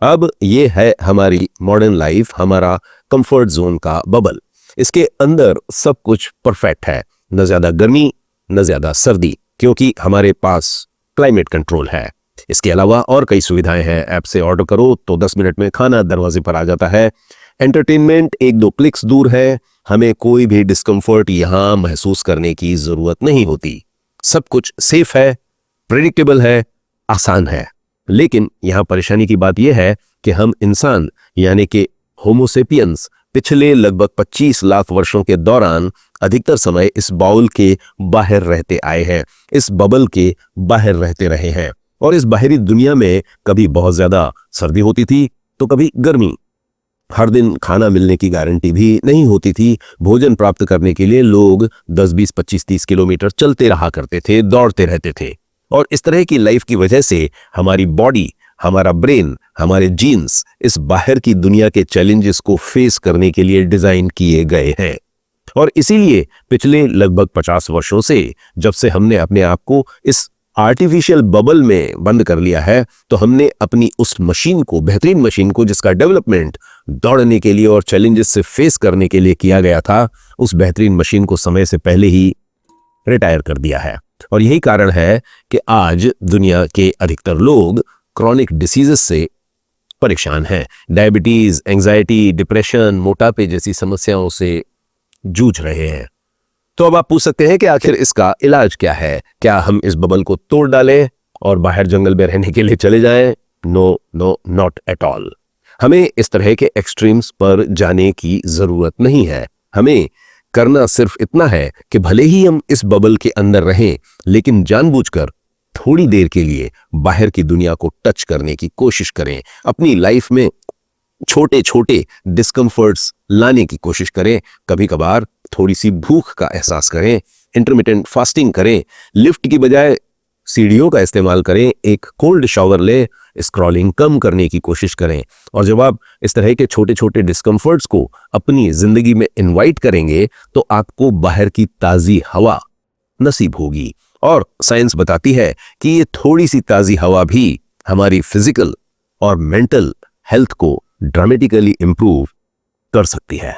अब ये है हमारी मॉडर्न लाइफ, हमारा कंफर्ट जोन का बबल। इसके अंदर सब कुछ परफेक्ट है, न ज्यादा गर्मी न ज्यादा सर्दी, क्योंकि हमारे पास क्लाइमेट कंट्रोल है। इसके अलावा और कई सुविधाएं हैं। ऐप से ऑर्डर करो तो 10 मिनट में खाना दरवाजे पर आ जाता है। एंटरटेनमेंट एक दो क्लिक्स दूर है। हमें कोई भी डिस्कम्फर्ट यहां महसूस करने की जरूरत नहीं होती। सब कुछ सेफ है, प्रेडिक्टेबल है, आसान है। लेकिन यहां परेशानी की बात यह है कि हम इंसान यानी कि होमोसेपियंस पिछले लगभग 25 लाख वर्षों के दौरान अधिकतर समय इस बाउल के बाहर रहते आए हैं, इस बबल के बाहर रहते रहे हैं। और इस बाहरी दुनिया में कभी बहुत ज्यादा सर्दी होती थी तो कभी गर्मी। हर दिन खाना मिलने की गारंटी भी नहीं होती थी। भोजन प्राप्त करने के लिए लोग 10, 20, 25, 30 किलोमीटर चलते रहा करते थे, दौड़ते रहते थे। और इस तरह की लाइफ की वजह से हमारी बॉडी, हमारा ब्रेन, हमारे जीन्स इस बाहर की दुनिया के चैलेंजेस को फेस करने के लिए डिजाइन किए गए हैं। और इसीलिए पिछले लगभग 50 वर्षों से जब से हमने अपने आप को इस आर्टिफिशियल बबल में बंद कर लिया है, तो हमने अपनी उस मशीन को, बेहतरीन मशीन को जिसका डेवलपमेंट दौड़ने के लिए और चैलेंजेस से फेस करने के लिए किया गया था, उस बेहतरीन मशीन को समय से पहले ही रिटायर कर दिया है। और यही कारण है कि आज दुनिया के अधिकतर लोग क्रॉनिक डिसीजेस से परेशान हैं। डायबिटीज, एंजाइटी, डिप्रेशन, मोटापे जैसी समस्याओं से जूझ रहे हैं। तो अब आप पूछ सकते हैं कि आखिर इसका इलाज क्या है? क्या हम इस बबल को तोड़ डालें और बाहर जंगल में रहने के लिए चले जाएं? No no, not at all. हमें इस तरह के एक्सट्रीम्स पर जाने की जरूरत नहीं है। हमें करना सिर्फ इतना है कि भले ही हम इस बबल के अंदर रहें, लेकिन जानबूझकर थोड़ी देर के लिए बाहर की दुनिया को टच करने की कोशिश करें। अपनी लाइफ में छोटे छोटे डिस्कम्फर्ट्स लाने की कोशिश करें। कभी कभार थोड़ी सी भूख का एहसास करें, इंटरमिटेंट फास्टिंग करें, लिफ्ट की बजाय सीढ़ियों का इस्तेमाल करें, एक कोल्ड शावर लें, स्क्रॉलिंग कम करने की कोशिश करें। और जब आप इस तरह के छोटे छोटे डिस्कम्फर्ट्स को अपनी जिंदगी में इनवाइट करेंगे तो आपको बाहर की ताजी हवा नसीब होगी। और साइंस बताती है कि ये थोड़ी सी ताजी हवा भी हमारी फिजिकल और मेंटल हेल्थ को ड्रामेटिकली इंप्रूव कर सकती है।